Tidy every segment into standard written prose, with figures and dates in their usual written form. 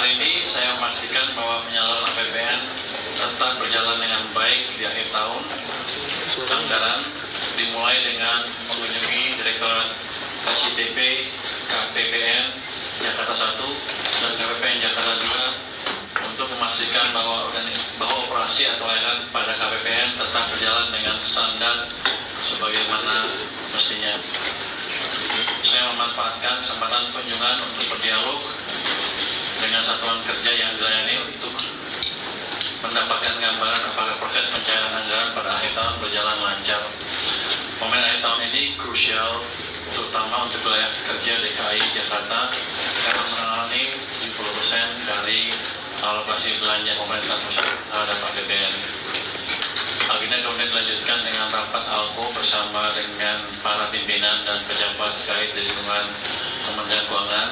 Hari ini saya memastikan bahwa penyaluran APBN tetap berjalan dengan baik di akhir tahun. Anggaran dimulai dengan mengunjungi Direktorat KCTP, KPPN Jakarta 1 dan KPPN Jakarta 2 untuk memastikan bahwa operasi atau layanan pada KPPN tetap berjalan dengan standar sebagaimana mestinya. Saya memanfaatkan kesempatan kunjungan untuk berdialog dengan satuan kerja yang dilayani untuk mendapatkan gambaran apakah proses pencairan anggaran pada akhir tahun berjalan lancar. Momen akhir tahun ini krusial, terutama untuk wilayah kerja DKI Jakarta karena mengalami 70% dari alokasi belanja pemerintah pusat terhadap APBN. Agenda kemudian dilanjutkan dengan rapat ALKO bersama dengan para pimpinan dan pejabat terkait di lingkungan Kementerian Keuangan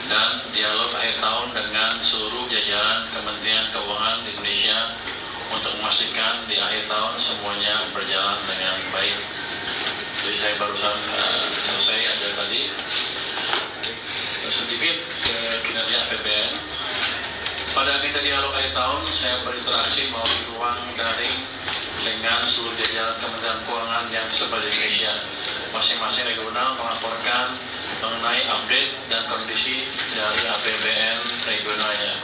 dan dialog akhir tahun dengan seluruh jajaran Kementerian Keuangan di Indonesia untuk memastikan di akhir tahun semuanya berjalan dengan baik. Jadi saya barusan selesai aja tadi sedikit ke kinerja APBN. Pada agenda dialog akhir tahun saya berinteraksi melalui ruang daring dengan seluruh jajaran Kementerian Keuangan yang tersebar di Indonesia. Masing-masing regional melaporkan mengenai update dan kondisi dari APBN regionalnya.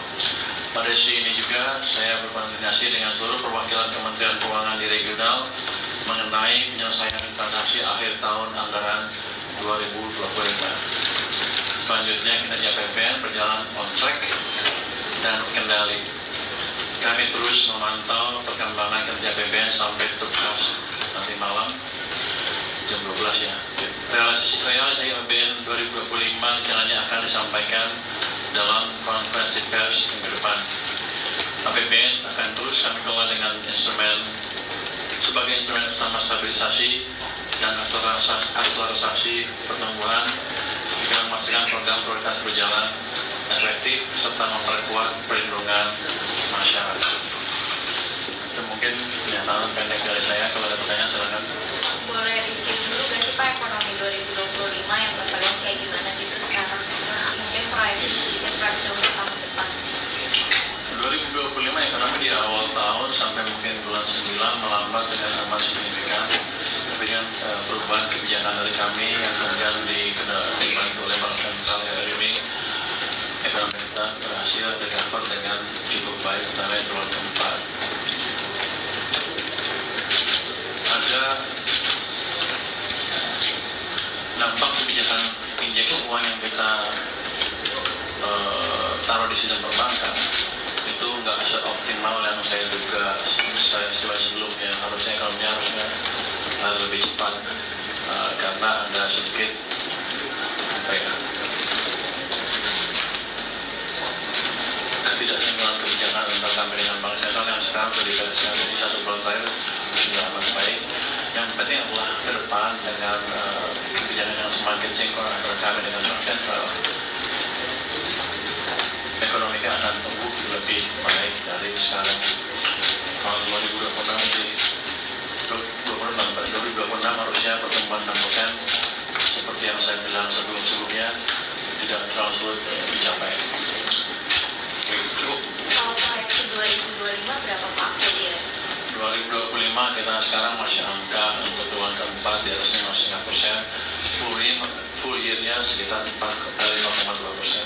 Pada sisi ini juga saya berkoordinasi dengan seluruh perwakilan Kementerian Keuangan di regional mengenai penyelesaian transaksi akhir tahun anggaran 2025. Selanjutnya kinerja APBN berjalan on track dan kendali. Kami terus memantau perkembangan kerja APBN sampai tuntas nanti malam jam 12 ya. Realisasi APBN 2025 rencananya akan disampaikan dalam konferensi pers minggu depan. APBN akan terus kami kelola dengan sebagai instrumen utama stabilisasi dan akselerasi pertumbuhan dengan memastikan program prioritas berjalan efektif serta memperkuat perlindungan masyarakat. Itu mungkin pernyataan pendek dari saya. Kalau ada pertanyaan silakan. Boleh dibikin dulu nggak sih Pak ekonomi 2025 yang Bapak lihat kayak gimana gitu sekarang? Mungkin proyeksi untuk tahun depan. 2025 ekonomi di awal tahun sampai mungkin bulan 9 melambat dengan amat signifikan. Tapi dengan perubahan kebijakan dari kami yang kemudian dibantu oleh Bank Sentral hari ini, ekonomi kita berhasil recover dengan cukup baik, terutama di triwulan keempat. Ada dampak kebijakan injeksi uang yang kita taruh di sistem perbankan itu nggak seoptimal yang saya duga sebelumnya. Harusnya ekonominya lebih cepat karena ada sedikit ketidaksenggolan kebijakan antara kami dengan Bank Sentral yang sekarang terlibat di 1 bulan terakhir sudah amat baik. Yang penting adalah ke depan dengan kebijakan yang semakin sinkron antara kami dengan Bank Sentral, ekonomi kita akan tumbuh lebih baik dari sekarang. Tahun 2026 harusnya pertumbuhan 6% seperti yang saya bilang sebelumnya tidak terlalu sulit dicapai. Cukup. Kalau proyeksi 2025 berapa Pak? 2025 kita sekarang masih angka untuk triwulan keempat di atas 5,5%, full year-nya sekitar 5,2%.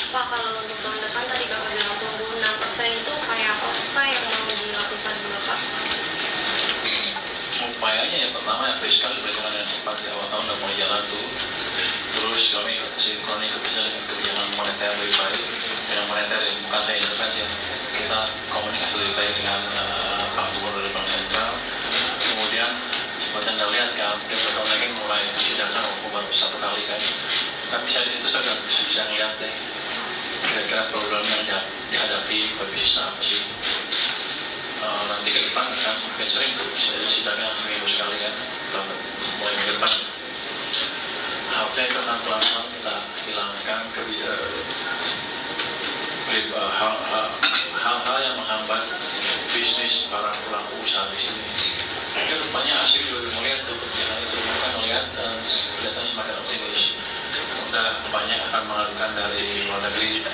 Pak, kalau untuk tahun depan tadi Bapak bilang tumbuh 6% itu kayak apa sih Pak yang mau dilakukan Bapak? Upayanya yang pertama yang fiskal dilakukan dengan cepat di awal tahun dan mulai jalan tuh. Terus kami sinkroni kebijakan moneter lebih baik. Dengan moneter yang bukan saya intervensi, kita komunikasi lebih baik dengan Pak Gubernur dari Bank Sentral. Kemudian seperti Anda lihat kan, kita tahun lagi mulai sidangkan walaupun baru 1 kali kan. Tapi saya di situ saya bisa ngeliat deh kira-kira program yang dihadapi bisa apa sih. Nanti ke depan akan semakin sering tuh sidangnya seminggu sekali kan, mulai minggu depan. Harusnya itu akan pelan-pelan kita hilangkan hal-hal yang menghambat bisnis para pelaku usaha di sini. Tapi rupanya asik juga melihat tuh kebijakan itu, mereka melihat dan kelihatan semakin optimis. Udah banyak akan mengadukan dari luar negeri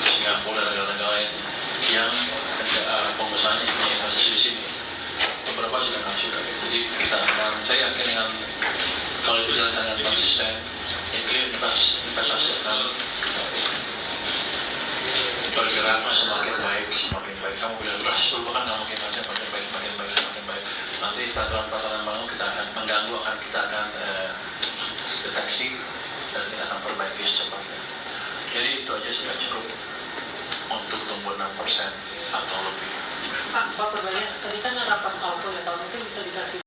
Singapura dan negara-negara lain yang pengusahanya punya investasi di sini. Beberapa sudah masuk. Jadi kita akan, saya yakin dengan kalau itu jalan dengan konsisten, investasi akan bergerak semakin baik, semakin baik. Kamu bilang beras dulu kan nggak mungkin aja semakin baik, semakin baik, semakin baik. Nanti peraturan baru kita akan mengganggu, kita akan deteksi dan kita akan perbaiki secepatnya. Jadi itu aja sudah cukup untuk tumbuh 6% atau lebih. Pak, pertanyaan tadi kan rapat alko ya, Pak, mungkin bisa dikasih